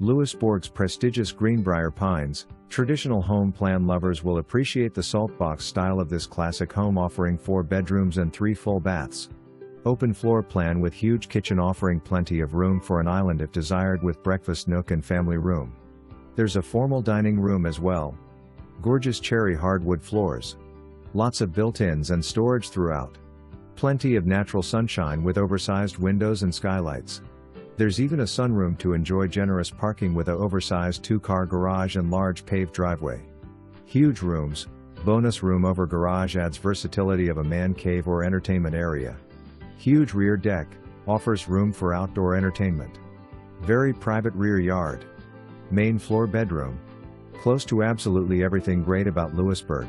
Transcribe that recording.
Lewisburgs Prestigious Greenbrier Pines. Traditional home plan lovers will appreciate the Saltbox style of this classic home, offering 4 bedrooms and 3 full baths. Open floor plan with huge kitchen offering plenty of room for an island if desired, with breakfast nook and family room. There's a formal dining room as well. Gorgeous cherry hardwood floors. Lots of built-ins and storage throughout. Plenty of natural sunshine with oversized windows and skylights. There's even a sunroom to enjoy generous parking with a oversized 2-car garage and large paved driveway. Huge rooms. Bonus room over garage adds versatility of a man cave or entertainment area. Huge rear deck, offers room for outdoor entertainment. Very private rear yard. Main floor bedroom. Close to absolutely everything great about Lewisburg.